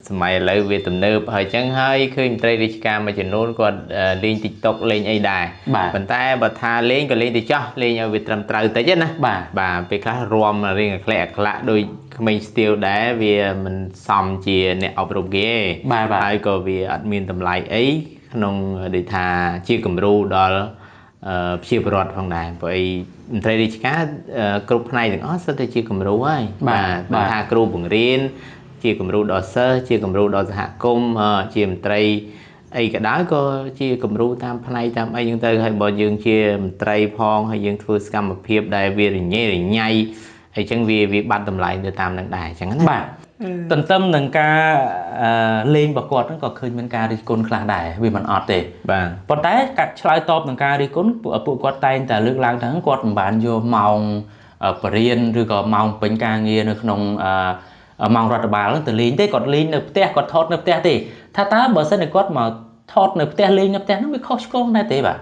សម័យឥឡូវវាទំនើបហើយចឹងហើយឃើញមន្ត្រីរាជការមួយចំនួនគាត់លេង TikTok លេងអីដែរប៉ុន្តែបើថាលេងក៏លេងទៅចោះលេងឲ្យវាត្រឹមត្រូវតិចណាបាទពេលខ្លះរំរៀងអាក្លែកអាក្លាក់ដោយក្មេងស្ទាវដែរវាមិនសមជាអ្នកអប់រំគេហើយក៏វាអត់មានតម្លៃអីក្នុងដូចថាជាគំរូដល់ជាពលរដ្ឋផងដែរព្រោះអីមន្ត្រីរាជការគ្រប់ផ្នែកទាំងអស់សុទ្ធតែជាគំរូហើយបាទថាគ្រូបង្រៀនជាគំរូដល់សិស្សជាគំរូដល់សហគមន៍ជាមន្ត្រីអីក៏ដោយក៏ជាគំរូតាមផ្នែកតាមអីចឹងទៅហើយបើយើងជាមន្ត្រីផងហើយយើងធ្វើសកម្មភាពដែលវារញ៉េរញ៉ៃហើយចឹងវាបាត់តម្លៃទៅតាមនឹងដែរចឹងណាបាទទន្ទឹមនឹងការលេងរបស់គាត់ហ្នឹងក៏ឃើញមានការរិះគន់ខ្លះដែរវាមិនអត់ទេបាទប៉ុន្តែការឆ្លើយតបនឹងការរិះគន់ពួកគាត់តែងតែលើកឡើងថាគាត់មិនបានយកម៉ោងបរិញ្ញាឬក៏ម៉ោងពេញការងារនៅក្នុងម៉ោងរដ្ឋបាលទៅលេងទេគាត់លេងនៅផ្ទះគាត់ថតនៅផ្ទះទេថាតើបើសិនតែគាត់មកថតនៅផ្ទះលេងនៅផ្ទះហ្នឹងវាខុសឆ្គងដែរទេបាទ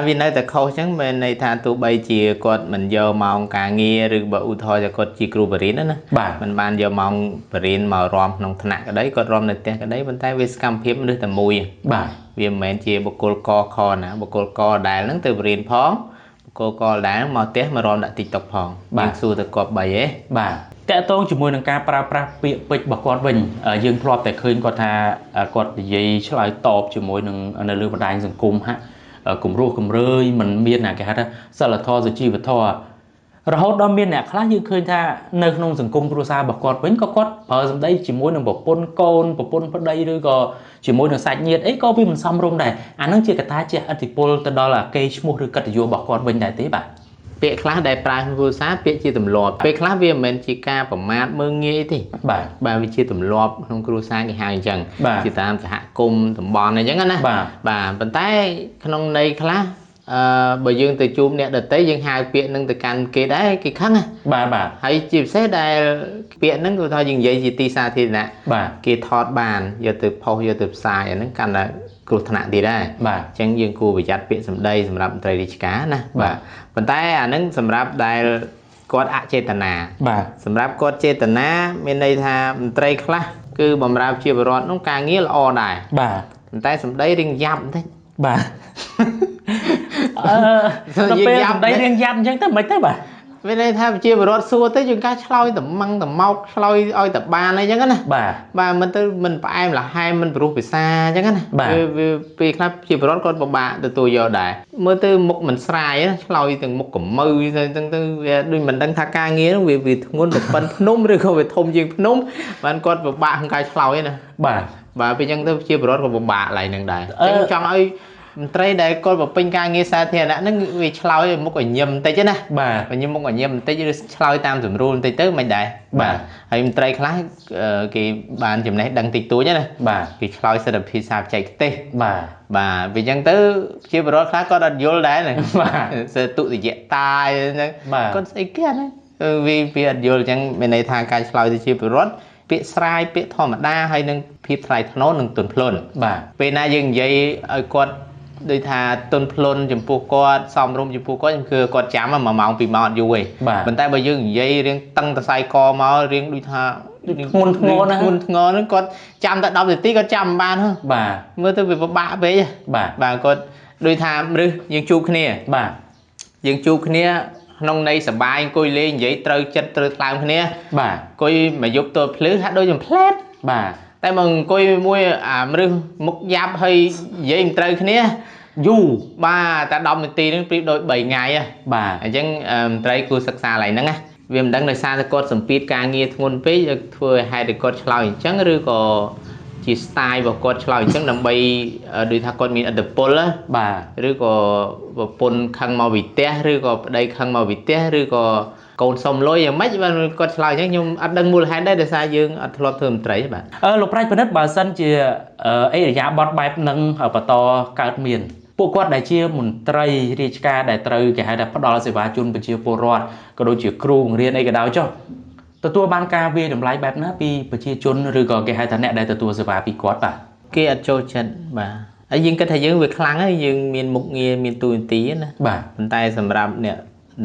វានៅតែខុសអញ្ចឹងមិនន័យថាទោះបីជាគាត់មិនយកម៉ោងការងារឬបើឧទាហរណ៍ថាគាត់ជាគ្រូបរិញ្ញាណាមិនបានយកម៉ោងបរិញ្ញាមករំក្នុងថ្នាក់ក្តីគាត់រំនៅផ្ទះក្តីប៉ុន្តែវាសកម្មភាពមនុស្សតែមួយបាទវាមិនមែនជាបុគ្គលកខណាបុគ្គលកដែលហ្នឹងទៅបរិញ្ញាផងបុគ្គលកដែលមកផ្ទះមករំដាក់ TikTok ផងយើងសួរទៅគាត់បីហ៎បាទតកតងជាមួយនឹងការប្រើប្រាស់ពាក្យពេចន៍របស់គាត់វិញយើងធ្លាប់តែឃើញគាត់ថាគាត់និយាយឆ្លើយតបជាមួយនឹងនៅលើបណ្ដាញសង្គមហាក់គំរោះគំរើយមិនមានគេហៅថាសិលធម៌សុជីវធម៌រហូតដល់មានអ្នកខ្លះយើងឃើញថានៅក្នុងសង្គមគ្រួសាររបស់គាត់វិញក៏គាត់ប្រើសម្ដីជាមួយនឹងប្រពន្ធកូនប្រពន្ធប្តីឬក៏ជាមួយនឹងសាច់ញាតិអីក៏វាមិនសមរម្យដែរអានឹងជាកត្តាជះឥទ្ធិពលទៅដល់កេរ្តិ៍ឈ្មោះឬកិត្តិយសរបស់គាត់វិញដែរទេបាទពាក្យខ្លះដែលប្រើក្នុងគ្រួសារពាក្យជាទម្លាប់ពេលខ្លះវាមិនមែនជាការប្រមាថមើលងាយទេបាទវាជាទម្លាប់ក្នុងគ្រួសារគេហៅអញ្ចឹងជាតាមសហគមន៍តំបន់អញ្ចឹងណាបាទប៉ុន្តែក្នុងន័យខ្លះបើយើងទៅជួបអ្នកដទៃយើងហៅពាក្យនឹងទៅកាន់គេដែរគេខឹងណាបាទហើយជាពិសេសដែលពាក្យហ្នឹងគឺថាយើងនិយាយជាទីសាធារណៈគេថតបានយកទៅផុសយកទៅផ្សាយអាហ្នឹងកាន់តែគ្រោះថ្នាក់ទៀតដែរអញ្ចឹងយើងគួរប្រយ័ត្នពាក្យសម្ដីសម្រាប់មន្ត្រីរាជការណាបាទប៉ុន្តែអាហ្នឹងសម្រាប់ដែលគាត់អចេតនាបាទសម្រាប់គាត់ចេតនាមានន័យថាមន្ត្រីខ្លះគឺបម្រើជាបរិវត្តនោះការងារល្អដែរបាទប៉ុន្តែសម្ដីរៀងយ៉ាប់បន្តិចបាទដល់ពេលសម្ដីរៀងយ៉ាប់អញ្ចឹងទៅមិនទេបាទវាន័យថាជាបរិវត្តសួរទៅយើងការឆ្លើយតែម៉ងតែមកឆ្លើយឲ្យតែបានអីចឹងណាបាទមិនទៅមិនផ្អែមល្ហែមមិនព្រោះភាសាអញ្ចឹងណាវាពេលខ្លះជាបរិវត្តគាត់ពិបាកទទួលយកដែរមើលទៅមុខមិនស្រាយឆ្លើយទាំងមុខកមើទៅអញ្ចឹងទៅវាដូចមិនដឹងថាការងារនោះវាធ្ងន់ទៅប៉ុនភ្នំឬក៏វាធំជាងភ្នំបានគាត់ពិបាកក្នុងការឆ្លើយណាបាទពេលអញ្ចឹងទៅជាបរិវត្តក៏ពិបាកឡើយនឹងដែរអញ្ចឹងចង់ឲ្យមន្ត្រីដែលគាត់បំពេញការងារសាធារណៈហ្នឹងវាឆ្លើយមុខឲ្យញឹមបន្តិចណាបាទញឹមមុខឲ្យញឹមបន្តិចឬឆ្លើយតាមស្រួលបន្តិចទៅមិនដែរបាទហើយមន្ត្រីខ្លះគេបានចំណេះដឹងតិចតួចណាបាទគេឆ្លើយសិទ្ធិភាសាបច្ចេកទេសបាទវាអញ្ចឹងទៅជាបរិវត្តខ្លះគាត់អត់យល់ដែរបាទសិទ្ធិទុតិយតាយអញ្ចឹងគាត់ស្អីគេអាហ្នឹងវាអត់យល់អញ្ចឹងមានន័យថាការឆ្លើយទៅជាបរិវត្តពាក្យស្រាយពាក្យធម្មតាហើយនឹងភាពថ្លៃថ្នូរនិងទន់ភ្លន់បាទពេលណាយើងនិយាយឲ្យគាត់ដូចថាទន់ភ្លន់ចំពោះគាត់សមរម្យចំពោះគាត់ខ្ញុំគឺគាត់ចាំ1ម៉ោង2ម៉ោងអត់យូរទេប៉ុន្តែបើយើងនិយាយរៀងតឹងតសៃកមករៀងដូចថាធ្ងន់ធ្ងរណាធ្ងន់ធ្ងរហ្នឹងគាត់ចាំតែ10នាទីគាត់ចាំមិនបានហ៎បាទមើលទៅវាពិបាកពេកបាទគាត់ដូចថាមនុស្សយើងជួបគ្នាបាទយើងជួបគ្នាក្នុងន័យសប្បាយអង្គុយលេងនិយាយត្រូវចិត្តត្រូវថ្លើមគ្នាបាទអង្គុយមកយប់ទល់ភ្លឺហាក់ដូចចំផ្លែតបាទតែមកអង្គុយមួយមនុស្សមុខយ៉ាប់ហើយនិយាយមិនត្រូវគ្នាយូរបាទតែ10នាទីហ្នឹងព្រៀបដូច3ថ្ងៃបាទអញ្ចឹងមន្ត្រីគួរសិក្សាឡើងហ្នឹងណាវាមិនដឹងដោយសារតែគាត់សម្ពាធការងារធ្ងន់ពេកធ្វើឲ្យហេតុតែគាត់ឆ្លើយអញ្ចឹងឬក៏ជា style របស់គាត់ឆ្លើយអញ្ចឹងដើម្បីដូចថាគាត់មានឥទ្ធិពលបាទឬក៏ប្រពន្ធខឹងមកវិទះឬក៏ប្តីខឹងមកវិទះឬក៏កូនសុំលុយយ៉ាងម៉េចបានគាត់ឆ្លើយអញ្ចឹងខ្ញុំអត់ដឹងមូលហេតុដែរដោយសារយើងអត់ធ្លាប់ធ្វើមន្ត្រីបាទលោកប្រាជ្ញពិនិត្យបើសិនជាអិរិយាបថបែបហ្នឹងបន្តកើតមានពួកគាត់ដែលជាមន្ត្រីរាជការដែលត្រូវគេហៅថាផ្ដល់សេវាជូនប្រជាពលរដ្ឋក៏ដូចជាគ្រូបង្រៀនអីក៏ដោយចុះទទួលបានការវាយតម្លៃបែបណាពីប្រជាជនឬក៏គេហៅថាអ្នកដែលទទួលសេវាពីគាត់បាទគេអត់ចូលចិត្តបាទហើយយើងគិតថាយើងវាខ្លាំងហើយយើងមានមុខងារមានតួនាទីណាបាទប៉ុន្តែសម្រាប់អ្នក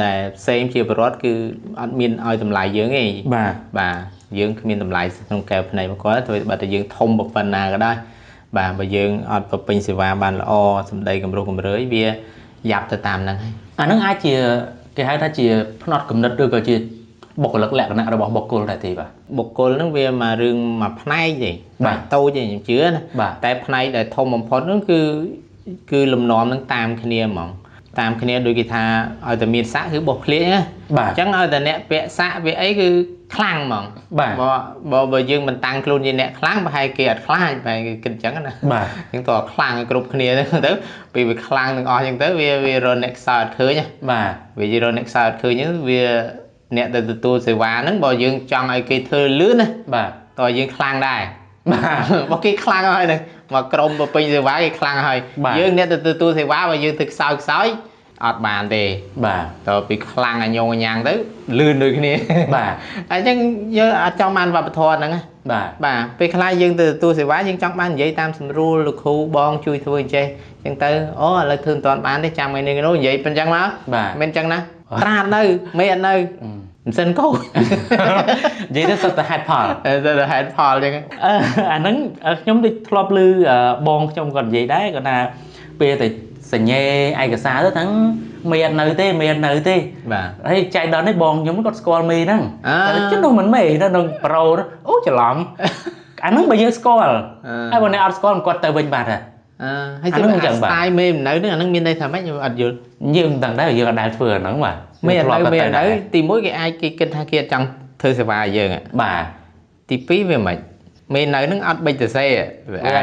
ដែលផ្សេងជាបរិវត្តគឺអត់មានឲ្យតម្លៃយើងទេបាទបាទអ យើងគ្មានតម្លៃក្នុងកែវភ្នែករបស់គាត់ទៅបើតែយើងធំប៉ុណ្ណាក៏ដោយបាទបើយើងអត់ប្រពេញសេវាបានល្អសម្ដីកម្រុះកម្រើយវាយ៉ាប់ទៅតាមហ្នឹងហើយអាហ្នឹងអាចជាគេហៅថាជាផ្នត់គំនិតឬក៏ជាបុគ្គលិកលក្ខណៈរបស់បុគ្គលដែរទេបាទបុគ្គលហ្នឹងវាមករឿងមួយផ្នែកទេបាទតូចទេខ្ញុំជឿណាតែផ្នែកដែលធំបំផុតហ្នឹងគឺលំនាំនឹងតាមគ្នាហ្មងតាមគ្នាដូចគេថាឲ្យតែមានសាក់គឺបោះឃ្លៀងណាអញ្ចឹងឲ្យតែអ្នកពាក់សាក់វាអីគឺខ្លាំងហ្មងបើយើងមិនតាំងខ្លួនជាអ្នកខ្លាំងប្រហែលគេអត់ខ្លាចប្រហែលគេគិតអញ្ចឹងណាបាទអញ្ចឹងតើខ្លាំងឲ្យគ្រប់គ្នាទៅពេលវាខ្លាំងទាំងអស់អញ្ចឹងទៅវារត់អ្នកខ្សោយឃើញបាទវារត់អ្នកខ្សោយឃើញហ្នឹងវាអ្នកទៅទទួលសេវាហ្នឹងបើយើងចង់ឲ្យគេធ្វើលឿនណាបាទតើយើងខ្លាំងដែរបាទបើគេខ្លាំងហើយហ្នឹងមកក្រុមប្រពេញសេវាគេខ្លាំងហើយយើងអ្នកទៅទទួលសេវាបើយើងទៅខ្សោយអត់បានទេបាទតើពីខ្លាំងអាញងញ៉ាំងទៅលឿនដូចគ្នាបាទអញ្ចឹងយើងអត់ចង់បានវប្បធម៌ហ្នឹងបាទពេលខ្លះយើងទៅទទួលសេវាយើងចង់បាននិយាយតាមស្រួលលោកគ្រូបងជួយធ្វើអញ្ចេះអញ្ចឹងទៅអូឥឡូវធ្វើមិនតាន់បានទេចាំថ្ងៃនេះនោះនិយាយប៉ុណ្្នឹងមកមិនអញ្ចឹងណាត្រាតនៅមេអត់នៅមិនសិនកោនិយាយទៅសុទ្ធតែហេតុផលហេតុផលអញ្ចឹងអាហ្នឹងខ្ញុំដូចធ្លាប់ឮបងខ្ញុំគាត់និយាយដែរគាត់ថាពេលតែសញ្ញេឯកសារទៅហ្នឹងមេអត់នៅទេបាទហើយចៃដន្យនេះបងខ្ញុំគាត់ស្គាល់មេហ្នឹងតែជិះនោះមិនមេនៅក្នុងប្រូអូច្រឡំអាហ្នឹងបើយើងស្គាល់ហើយបើអ្នកអត់ស្គាល់គាត់ទៅវិញបាត់ហើយជិះស្ទាយមេមិននៅហ្នឹងអាហ្នឹងមានន័យថាម៉េចខ្ញុំអត់យល់យើងមិនដឹងដែរយើងអត់ដែលធ្វើអាហ្នឹងបាទមេអត់នៅទី1គេអាចគេគិតថាគេអត់ចង់ធ្វើសេវាយើងបាទទី2វាមិនមេនៅហ្នឹងអត់បិចទៅសេវាអា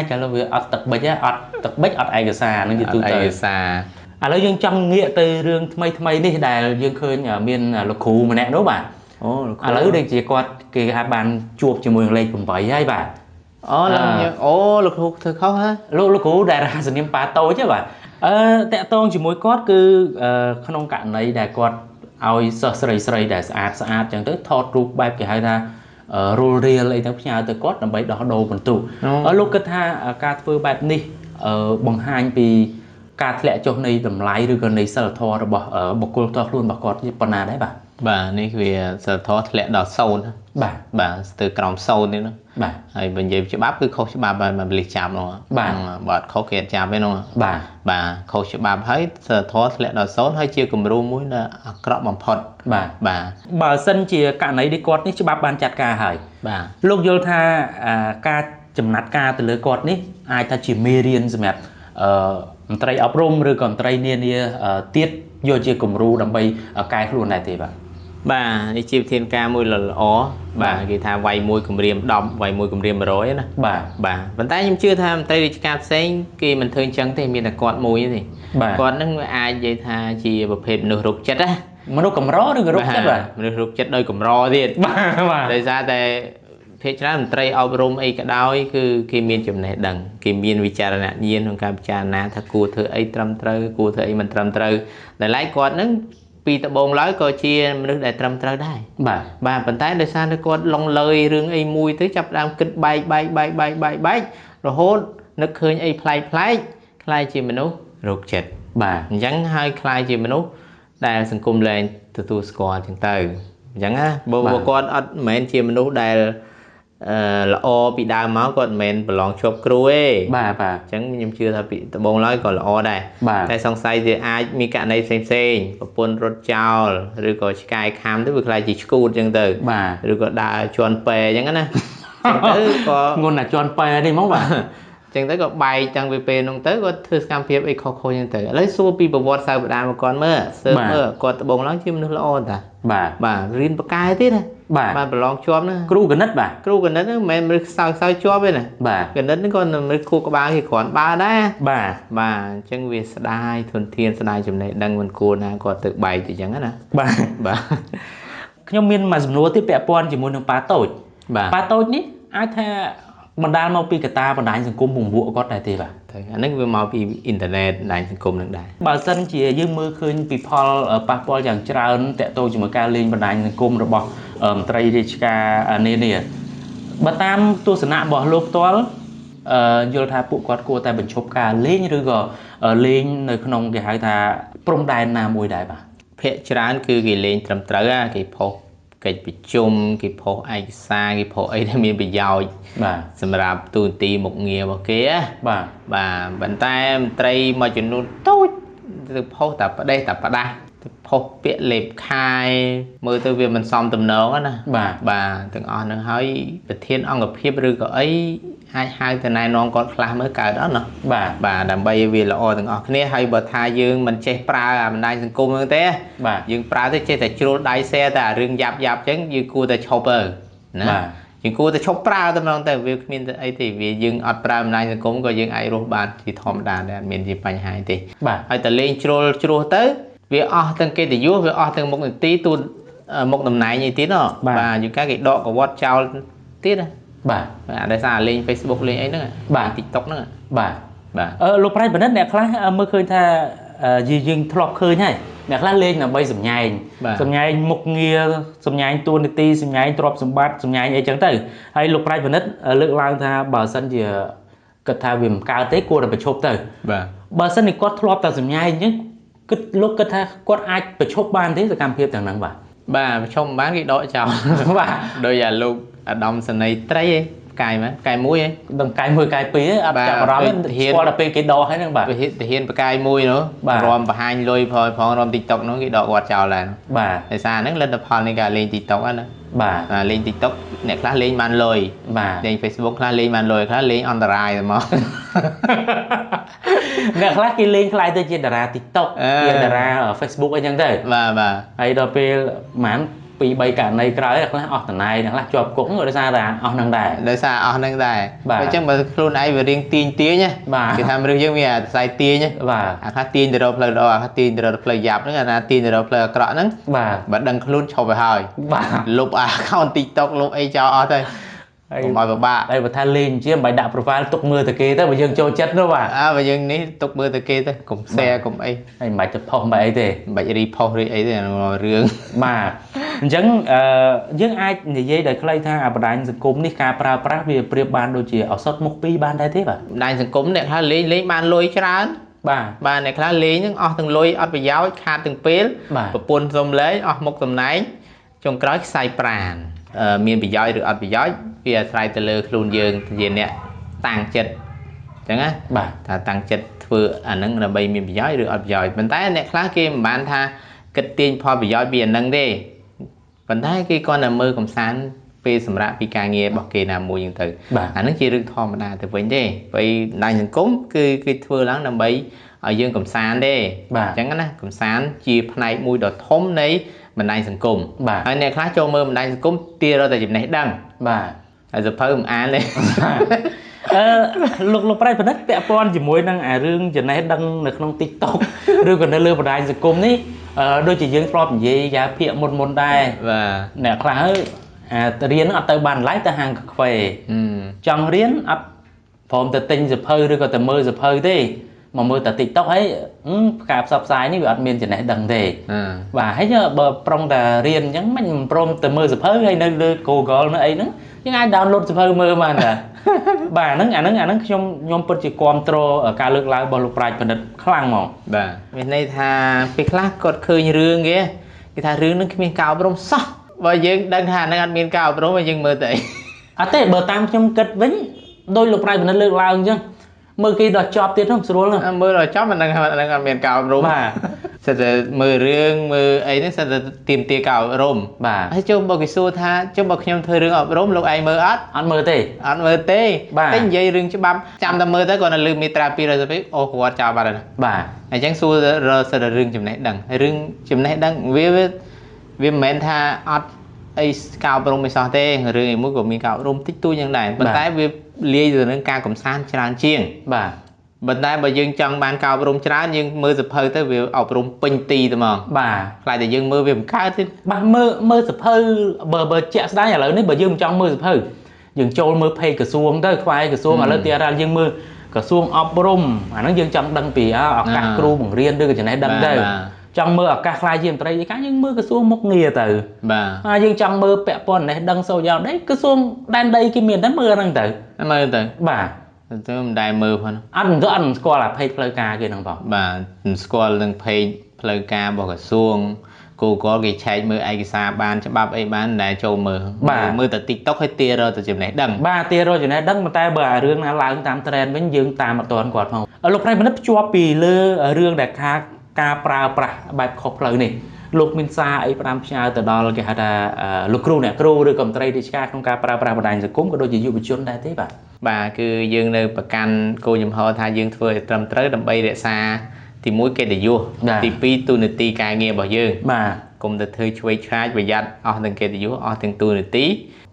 ចឥឡូវវាអត់ទឹកបិចអត់ទឹកបិចអត់ឯកសារហ្នឹងជាទូទៅឯកសារឥឡូវយើងចង់ងាកទៅរឿងថ្មីនេះដែលយើងឃើញមានលោកគ្រូម្នាក់នោះបាទអូឥឡូវដូចជាគាត់គេហៅបានជួបជាមួយនឹងលេខ8ហើយបាទលោកគ្រូធ្វើខុសហ៎លោកគ្រូដែលរសនាមប៉ាតូចហ្នឹងបាទតាក់ទងជាមួយគាត់គឺក្នុងករណីដែលគាត់ឲ្យសិស្សស្រីដែលស្អាតអញ្ចឹងទៅថតរូបបែបគេហៅថារុលរៀលអីទៅផ្ញើទៅគាត់ដើម្បីដោះដូរបន្ទុកលោកគិតថាការធ្វើបែបនេះបង្ហាញពីការធ្លាក់ចុះនៃតម្លៃឬក៏នៃសិលធម៌របស់បុគ្គលផ្ទាល់ខ្លួនរបស់គាត់ប៉ុណ្ណាដែរបាទនេះវាសិលធម៌ធ្លាក់ដល់0បាទស្ទើរក្រោម0នេះបាទហើយបើនិយាយច្បាប់គឺខុសច្បាប់ហើយមិនបលិសចាប់នោះបាទបើអត់ខុសគេអត់ចាប់ទេនោះបាទខុសច្បាប់ហើយសិលធម៌ធ្លាក់ដល់0ហើយជាគំរូមួយដែលអាក្រក់បំផុតបាទបើសិនជាករណីនេះគាត់នេះច្បាប់បានចាត់ការហើយបាទលោកយល់ថាការចំណាត់ការទៅលើគាត់នេះអាចថាជាមេរៀនសម្រាប់មន្ត្រីអប់រំឬក៏មន្ត្រីនានាទៀតយកជាគំរូដើម្បីកែខ្លួនដែរទេបាទនេះជាវិធានការមួយល្អបាទគេថាវាយមួយគម្រាម10វាយមួយគម្រាម100ណាបាទប៉ុន្តែខ្ញុំជឿថាមន្ត្រីរាជការផ្សេងគេមិនធ្វើអញ្ចឹងទេមានតែគាត់មួយទេគាត់នឹងអាចនិយាយថាជាប្រភេទមនុស្សរោគចិត្តណាមនុស្សកម្រឬក៏រោគចិត្តបាទមនុស្សរោគចិត្តដោយកម្រទៀតបាទដោយសារតែភាគច្រើនមន្ត្រីអប់រំអីក៏ដោយគឺគេមានចំណេះដឹងគេមានវិចារណញ្ញាណក្នុងការពិចារណាថាគួរធ្វើអីត្រឹមត្រូវគួរធ្វើអីមិនត្រឹមត្រូវដែលឡែកគាត់នឹងពីដំបូងឡើយក៏ជាមនុស្សដែលត្រឹមត្រូវដែរបាទប៉ុន្តែដោយសារតែគាត់ឡងលើយរឿងអីមួយទៅចាប់ដើមគិតបែករហូតនឹកឃើញអីប្លែកខ្លាយជាមនុស្សរោគចិត្តបាទអញ្ចឹងហើយខ្លាយជាមនុស្សដែលសង្គមលែងទទួលស្គាល់ចឹងទៅអញ្ចឹងណាបើគាត់អត់មិនមែនជាមនុស្សដែលល្អពីដើមមកគាត់មិនមែនប្រឡងជាប់គ្រូទេបាទអញ្ចឹងខ្ញុំជឿថាពីដំបូងឡើយក៏ល្អដែរតែសង្ស័យវាអាចមានករណីផ្សេងប្រពន្ធរត់ចោលឬក៏ឆ្កែខាំទៅវាខ្លាចជាឈួតអញ្ចឹងទៅឬក៏ដើរជន់ពេអញ្ចឹងណាអញ្ចឹងទៅក៏ងន់តែជន់ពេនេះមកបាទអញ្ចឹងទៅក៏បែកតាំងពីពេលនោះទៅគាត់ធ្វើសកម្មភាពអីខុសអញ្ចឹងទៅឥឡូវសួរពីប្រវត្តិសាស្ត្របដាមកគាត់មើលគាត់ដំបូងឡើយជាមនុស្សល្អតាបាទរៀនបកកែទៀតណាបានប្រឡងជាប់ណាគ្រូគណិតបាទគ្រូគណិតហ្នឹងមិនមែនមនុស្សខ្សោយជាប់ទេណាគណិតហ្នឹងក៏មនុស្សខួរក្បាលគេគ្រាន់បើដែរបាទអញ្ចឹងវាស្ដាយធនធានស្ដាយចំណេះដឹងមិនគួរណាគាត់ទៅបែកទៅអញ្ចឹងណាបាទខ្ញុំមានមួយសំណួរទៀតពាក់ព័ន្ធជាមួយនឹងប៉ាតូចប៉ាតូចនេះអាចថាបណ្ដាលមកពីកត្តាបណ្ដាញសង្គមពង្រួមគាត់ដែរទេបាទអានេះវាមកពីអ៊ីនធឺណិតបណ្ដាញសង្គមនឹងដែរបើសិនជាយើងមើលឃើញពីផលប៉ះពាល់យ៉ាងច្រើនតាក់ទងជាមួយការលេងបណ្ដាញសង្គមរបស់មន្ត្រីរាជការនានាបើតាមទស្សនៈរបស់លោកផ្ទាល់យល់ថាពួកគាត់គួរតែបញ្ឈប់ការលេងឬក៏លេងនៅក្នុងគេហៅថាព្រំដែនណាមួយដែរបាទភាគច្រើនគឺគេលេងត្រឹមត្រូវគេផុស កិច្ចប្រជុំគេផុសឯកសារគេផុសអីដែលមានប្រយោជន៍បាទសម្រាប់ទូនទីមុខងាររបស់គេបាទប៉ុន្តែមន្ត្រីមួយចំនួនតូចទៅផុសតែផ្ដេសតែផ្ដាស់ផុសពាក្យលេបខាយមើលទៅវាមិនសមទំនងណាបាទទាំងអស់ហ្នឹងហើយប្រធានអង្គភាពឬក៏អីអាចហៅទៅណែនាំគាត់ខ្លះមើលកើតអត់ណាបាទដើម្បីឲ្យវាល្អទាំងអស់គ្នាហើយបើថាយើងមិនចេះប្រើអាបណ្ដាញសង្គមហ្នឹងទេយើងប្រើទៅចេះតែជ្រុលដៃแชร์តែរឿងយ៉ាប់អញ្ចឹងយើងគួរតែឈប់ទៅណាយើងគួរតែឈប់ប្រើតែម្ដងទៅវាគ្មានអីទេវាយើងអត់ប្រើបណ្ដាញសង្គមក៏យើងអាចរស់បានជាធម្មតាដែរអត់មានជាបញ្ហាទេហើយតែលេងជ្រុលជ្រោះទៅវាអស់ទាំងកិត្តិយសវាអស់ទាំងមុខនីតិទូមុខតំណែងអីទៀតបាទយូរកាលគេដកកវត្តចោលទៀតបាទដោយសារលេង Facebook លេងអីហ្នឹងបាទ TikTok ហ្នឹងបាទលោកប្រៃបណ្ឌិតអ្នកខ្លះមើលឃើញថាយើងធ្លាប់ឃើញហើយអ្នកខ្លះលេងដើម្បីសម្ញែងមុខងារសម្ញែងតួនាទីសម្ញែងទ្រព្យសម្បត្តិសម្ញែងអីចឹងទៅហើយលោកប្រៃបណ្ឌិតលើកឡើងថាបើសិនជាគិតថាវាមិនកើតទេគួរតែបញ្ឈប់ទៅបាទបើសិនជាគាត់ធ្លាប់តែសម្ញែងអញ្ចឹងលោកគិតថាគាត់អាចបញ្ឈប់បានទេសកម្មភាពទាំងហ្នឹងបាទបញ្ឈប់បានគេដកចោលបាទដោយអាលោកអាដាមសនីត្រីឯងកាយមកកាយមួយឯងដឹងកាយមួយកាយពីរអត់ចាប់អារម្មណ៍ស្គាល់តែពេលគេដកហើយហ្នឹងបាទទាហានបកាយមួយនោះរំបង្ហាញលុយផងរំ TikTok នោះគេដកគាត់ចោលដែរបាទដោយសារហ្នឹងលទ្ធផលនៃការលេង TikTok ហ្នឹងបាទលេង TikTok អ្នកខ្លះលេងបានលុយលេង Facebook ខ្លះលេងបានលុយខ្លះលេងអន្តរាយតែមកអ្នកខ្លះគេលេងខ្លាយទៅជាតារា TikTok ជាតារា Facebook អីចឹងទៅបាទហើយដល់ពេលប្រហែល2-3ករណីក្រោយអ្នកខ្លះអស់តំណែងអ្នកខ្លះជាប់គុកដោយសារតែអស់ហ្នឹងដែរដោយសារអស់ហ្នឹងដែរអញ្ចឹងបើខ្លួនឯងវារៀងទាញគេថាមនុស្សយើងមានអាស័យទាញបាទអាខ្លះទាញទៅរកផ្លូវល្អអាខ្លះទាញទៅរកផ្លូវយ៉ាប់ហ្នឹងអាណាទាញទៅរកផ្លូវអាក្រក់ហ្នឹងបើដឹងខ្លួនឈប់ទៅហើយលុប account TikTok លុបអីចោលអស់ទៅកុំឲ្យពិបាកហើយបើថាលេងជាមិនបាច់ដាក់ profile ទុកមើលតែគេទៅបើយើងចូលចិត្តនោះបាទបើយើងនេះទុកមើលតែគេទៅកុំ share កុំអីហើយមិនបាច់ទៅផុសមិនអីទេមិនបាច់ repost ឬអីទេរឿងបាទអញ្ចឹងយើងអាចនិយាយដោយខ្លីថាបណ្ដាញសង្គមនេះការប្រើប្រាស់វាប្រៀបបានដូចជាឱសថមុខពីរបានដែរទេបាទបណ្ដាញសង្គមអ្នកខ្លះលេងបានលុយច្រើនបាទអ្នកខ្លះលេងហ្នឹងអស់ទាំងលុយអត់ប្រយោជន៍ខាតទាំងពេលប្រពន្ធសុំលេងអស់មុខតំណែងចុងក្រោយខ្សែប្រាណមានប្រយោជន៍ឬអត់ប្រយោជន៍វាអាស្រ័យទៅលើខ្លួនយើងជាអ្នកតាំងចិត្តអញ្ចឹងណាបាទថាតាំងចិត្តធ្វើអាហ្នឹងដើម្បីមានប្រយោជន៍ឬអត់ប្រយោជន៍ប៉ុន្តែអ្នកខ្លះគេមិនបានថាគិតទាញផលប្រយោជន៍ពីអាហ្នឹងទេប៉ុន្តែគេគ្រាន់តែមើលកំសាន្តពេលសម្រាប់ពីការងាររបស់គេណាមួយហ្នឹងទៅអាហ្នឹងជារឿងធម្មតាទៅវិញទេពេលបណ្ដាញសង្គមគឺគេធ្វើឡើងដើម្បីឲ្យយើងកំសាន្តទេអញ្ចឹងណាកំសាន្តជាផ្នែកមួយដ៏ធំនៃបណ្ដាញសង្គមហើយអ្នកខ្លះចូលមើលបណ្ដាញសង្គមទារតែចំណេះដឹងបាទហើយសភៅមិនអានទេលោកប្រៃបណ្ឌិតពាក់ព័ន្ធជាមួយនឹងអារឿងចំណេះដឹងនៅក្នុង TikTok ឬក៏នៅលើបណ្ដាញសង្គមនេះដូចជាយើងធ្លាប់និយាយយ៉ាភាកមុនដែរបាទអ្នកខ្លះរៀនអត់ទៅបានឡើយទៅហាងកាហ្វេចង់រៀនអត់ព្រមទៅទិញសភៅឬក៏ទៅមើលសភៅទេមកមើលតែ TikTok ហើយការផ្សព្វផ្សាយនេះវាអត់មានចំណេះដឹងទេបាទហើយបើប្រុងតែរៀនអញ្ចឹងមិនព្រមទៅមើលសភៅហើយនៅលើ Google នៅអីហ្នឹងយើងអាច download សភៅមើលបានតាបាទអាហ្នឹងខ្ញុំពិតជាគាំទ្រការលើកឡើងរបស់លោកប្រាជ្ញបណ្ឌិតខ្លាំងហ្មងបាទមានន័យថាពេលខ្លះគាត់ឃើញរឿងគេថារឿងហ្នឹងគ្មានការអប់រំសោះបើយើងដឹងថាហ្នឹងអត់មានការអប់រំយើងមើលទៅអត់ទេបើតាមខ្ញុំគិតវិញដោយលោកប្រាជ្ញបណ្ឌិតលើកឡើងអញ្ចឹងមើលគេដល់ចប់ទៀតហ្នឹងស្រួលណាមើលដល់ចប់មិនដឹងថាអត់មានការអប់រំបាទសិតតែមើលរឿងមើលអីហ្នឹងសិតតែទាមទារការអប់រំបាទហើយចុះបើគេសួរថាចុះបើខ្ញុំធ្វើរឿងអប់រំលោកឯងមើលអត់មើលទេតែនិយាយរឿងច្បាប់ចាំតែមើលទៅគាត់នៅលើមេត្រា220អូគាត់ចោលបាត់ហើយបាទអញ្ចឹងសួរសិតតែរឿងចំណេះដឹងហើយរឿងចំណេះដឹងវាមិនមែនថាអត់អីការអប់រំមិនសោះទេរឿងមួយក៏មានការអប់រំតិចតួចយ៉ាងដែរប៉ុន្តែវាលាយទៅនឹងការកំសាន្តច្រើនជាងបាទប៉ុន្តែបើយើងចង់បានការអប់រំច្រើនយើងមើលសភៅទៅវាអប់រំពេញទីទៅហ្មងបាទខ្លាចតែយើងមើលវាមិនកើតទេបាទមើលសភៅបើជាក់ស្ដែងឥឡូវនេះបើយើងមិនចង់មើលសភៅយើងចូលមើល page ក្រសួងទៅខ្វែក្រសួងឥឡូវទីអារ៉ាល់យើងមើលក្រសួងអប់រំអាហ្នឹងយើងចង់ដឹងពីឱកាសគ្រូបង្រៀនឬក៏ចំណេះដឹងទៅចង់មើលឱកាសខ្លាយជាមន្ត្រីឯកាយើងមើលក្រសួងមុខងារទៅបាទយើងចង់មើលពាក់ព័ន្ធនេះដឹងសូយ៉ាងដែរក្រសួងដែនដីគេមានតែមើលហ្នឹងទៅបាទទៅមិនដែលមើលផងអត់ស្គាល់អា page ផ្លូវការគេហ្នឹងបងបាទស្គាល់នឹង page ផ្លូវការរបស់ក្រសួង Google គេឆែកមើលឯកសារបានច្បាប់អីបានដែលចូលមើលមើលតែ TikTok ឲ្យទារទៅចំណេះដឹងបាទទារចំណេះដឹងតែបើអារឿងណាឡើងតាម trend វិញយើងតាមអត់ទាន់គាត់ផងលោកប្រៃបណ្ឌិតភ្ជាប់ពីលើរឿងដែលថាការប្រើប្រាស់បែបខុសផ្លូវនេះលោកមានសារអីផ្ដាំផ្ញើទៅដល់គេហៅថាលោកគ្រូអ្នកគ្រូឬក៏មន្ត្រីរាជការក្នុងការប្រើប្រាស់បណ្ដាញសង្គមក៏ដូចជាយុវជនដែរទេបាទគឺយើងនៅប្រកាន់គោលចំហថាយើងធ្វើឲ្យត្រឹមត្រូវដើម្បីរក្សាទី1កិត្តិយសទី2ទូនាទីការងាររបស់យើងបាទកុំទៅធ្វើឆ្វេងឆ្លាតប្រយ័ត្នអស់ទាំងកិត្តិយសអស់ទាំងទូនាទី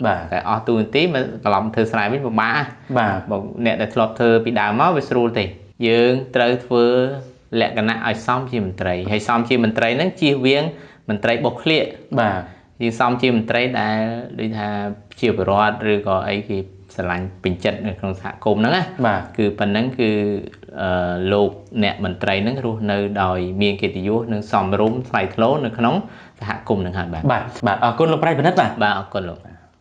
បាទតែអស់ទូនាទីមកត្រឡប់ធ្វើស្រែវិញពិបាកបាទបងអ្នកដែលធ្លាប់ធ្វើពីដើមមកវាស្រួលទេយើងត្រូវធ្វើលក្ខណៈឲ្យសមជាមន្ត្រីហើយសមជាមន្ត្រីហ្នឹងជៀសវាងមន្ត្រីបុកឃ្លាកបាទយើងសមជាមន្ត្រីដែលដូចថាជាបរិវត្តឬក៏អីគេស្រឡាញ់ពេញចិត្តនៅក្នុងសហគមន៍ហ្នឹងណាបាទគឺប៉ុណ្ណឹងគឺលោកអ្នកមន្ត្រីហ្នឹងរស់នៅដោយមានកិត្តិយសនិងសមរម្យថ្លៃថ្នូរនៅក្នុងសហគមន៍ហ្នឹងហើយបាទបាទអរគុណលោកប្រៃបណ្ឌិតបាទអរគុណលោក